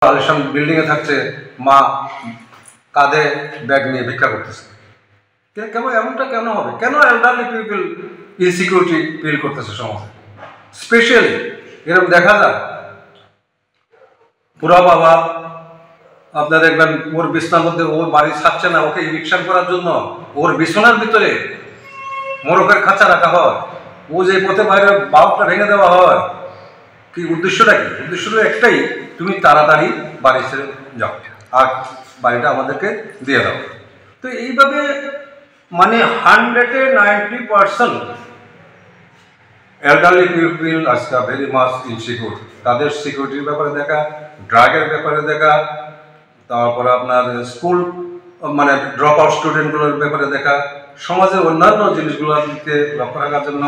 আলিশান বিল্ডিংয়ে থাকছে, মা কাঁধে ব্যাগ নিয়ে ভিক্ষা করতেছে। কেন এমনটা কেন হবে? কেন এল্ডারলি পিপল ইনসিকিউরিটি ফিল করতেছে সমাজে? স্পেশালি এরকম দেখা যায় পুরা বাবা আপনার দেখবেন ওর বিছনার মধ্যে ওর বাড়ি ছাড়ছে না, ওকে ইভিকশন করার জন্য ওর বিছানার ভিতরে মোরগের খাঁচা রাখা হয়, ও যে পথে বাইরে বাল্বটা ভেঙে দেওয়া হয়। কি উদ্দেশ্যটা কি? উদ্দেশ্যটা একটাই, তুমি তাড়াতাড়ি বাড়ি ছেড়ে যাও আর বাড়িটা আমাদেরকে দিয়ে দাও। তো এইভাবে মানে 190% এল্ডারলি পিপল আজকে ভেরি মাচ ইনসিকিউর। তাদের সিকিউরিটির ব্যাপারে দেখা, ড্রাগের ব্যাপারে দেখা, তারপরে আপনার স্কুল মানে ড্রপ আউট স্টুডেন্টগুলোর ব্যাপারে দেখা, সমাজের অন্যান্য জিনিসগুলোর দিকে লক্ষ্য রাখার জন্য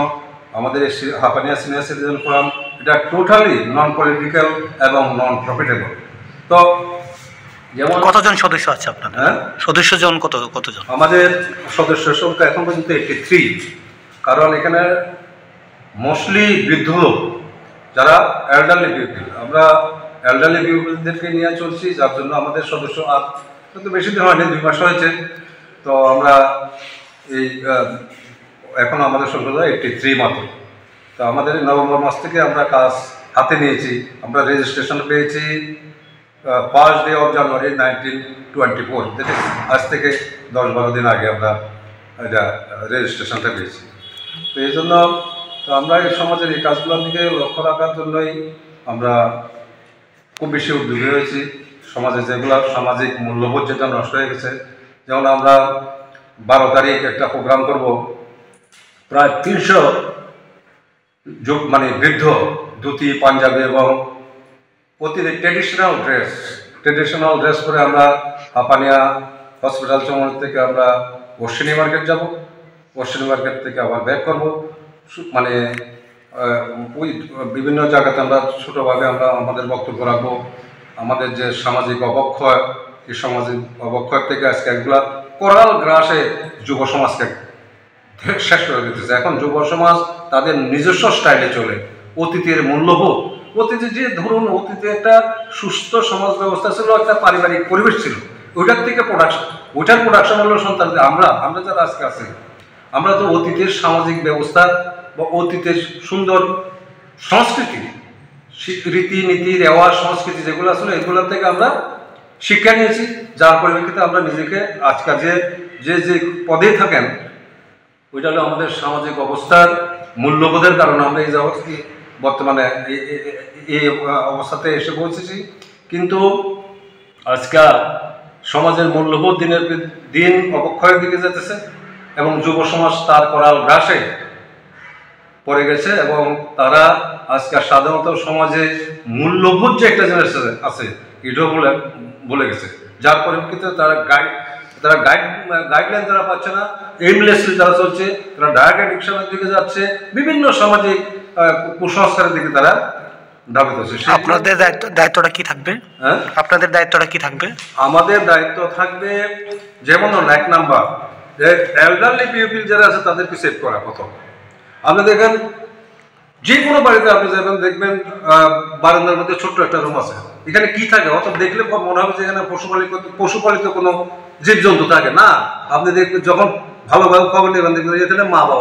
আমাদের এই হাপানিয়া সিনিয়র সিটিজেন ফোরাম এটা টোটালি নন পলিটিক্যাল এবং নন প্রফিটেবল। তো যেমন কতজন সদস্য আছে আপনার? হ্যাঁ, সদস্য জন কতজন? আমাদের সদস্য সংখ্যা এখন পর্যন্ত 83। কারণ এখানে মোস্টলি বৃদ্ধ লোক, যারা এল্ডারলি পিপল, আমরা এল্ডারলি পিপলদেরকে নিয়ে চলছি, যার জন্য আমাদের সদস্য আর কিন্তু বেশি দিন হয়নি, 2 মাস হয়েছে। তো আমরা এই এখন আমাদের সংখ্যা 83 মাত্র। তো আমাদের নভেম্বর মাস থেকে আমরা কাজ হাতে নিয়েছি। আমরা রেজিস্ট্রেশন পেয়েছি 1st day of January 1924, that is আজ থেকে 10-12 দিন আগে আমরা এটা রেজিস্ট্রেশনটা পেয়েছি। তো এই জন্য তো আমরা এই সমাজের এই কাজগুলোর দিকে লক্ষ্য রাখার জন্যই আমরা খুব বেশি উদ্যোগী হয়েছি। সমাজে যেগুলো সামাজিক মূল্যবোধ যেটা নষ্ট হয়ে গেছে, যেমন আমরা 12 তারিখ একটা প্রোগ্রাম করব, প্রায় 300 মানে বৃদ্ধ ধুতি পাঞ্জাবি এবং প্রতিদিন ট্রেডিশনাল ড্রেস পরে আমরা হাপানিয়া হসপিটাল চৌমুহনী থেকে আমরা অশ্বিনী মার্কেট যাব, অশ্বিনী মার্কেট থেকে আবার ব্যাক করব। মানে ওই বিভিন্ন জায়গাতে আমরা ছোটোভাবে আমরা আমাদের বক্তব্য রাখবো। আমাদের যে সামাজিক অবক্ষয়, এই সামাজিক অবক্ষয় থেকে আজকে এগুলা করাল গ্রাসে যুব সমাজকে শেষ করে দিতেছে। এখন যুব সমাজ তাদের নিজস্ব স্টাইলে চলে, অতীতের মূল্যবোধ, অতীতে যে ধরুন অতীতে একটা সুস্থ সমাজ ব্যবস্থা ছিল, একটা পারিবারিক পরিবেশ ছিল, ওইটার থেকে ওইটার প্রোডাকশন হলো সন্তানদের। আমরা যারা আজকে আছি, আমরা তো অতীতের সামাজিক ব্যবস্থা বা অতীতের সুন্দর সংস্কৃতি, রীতিনীতি, রেওয়াজ, সংস্কৃতি যেগুলো আসলে এগুলোর থেকে আমরা শিক্ষা নিয়েছি, যার পরিপ্রেক্ষিতে আমরা নিজেকে আজকাল যে পদে থাকেন, ওইটা হলো আমাদের সামাজিক অবস্থার মূল্যবোধের কারণে আমরা এই অবস্থা বর্তমানে এই অবস্থাতে এসে পৌঁছেছি। কিন্তু আজকাল সমাজের মূল্যবোধ দিনের দিন অবক্ষয়ের দিকে যেতেছে এবং যুব সমাজ তার করাল গ্রাসে পড়ে গেছে এবং তারা আজকাল সাধারণত সমাজে মূল্যবোধ যে একটা জিনিস আছে এটাও বলে গেছে, যার পরিপ্রেক্ষিতে তারা গাইডলাইন তারা পাচ্ছে না, এইমলেসলি তারা চলছে, তারা ড্রাগ অ্যাডিকশনের দিকে যাচ্ছে, বিভিন্ন সামাজিক কুসংস্কারের দিকে তারা ধাবিত হচ্ছে। আপনাদের দায়িত্বটা কি থাকবে? হ্যাঁ, আপনাদের দায়িত্বটা কি থাকবে? আমাদের দায়িত্ব থাকবে যেমন 1 নাম্বার যে এল্ডারলি পিপল যারা আছে তাদেরকে সেভ করা। প্রথম আপনি দেখেন যে কোনো বাড়িতে আপনি যাবেন, দেখবেন বারান্দার মধ্যে ছোট্ট একটা রুম আছে, এখানে কি থাকে অত দেখলে মনে হবে যে এখানে পশুপালিত কোনো জীবজন্তু থাকে না। আপনি দেখবেন যখন ভালোভাবে খবর নেবেন, দেখবেন এখানে মা বাবা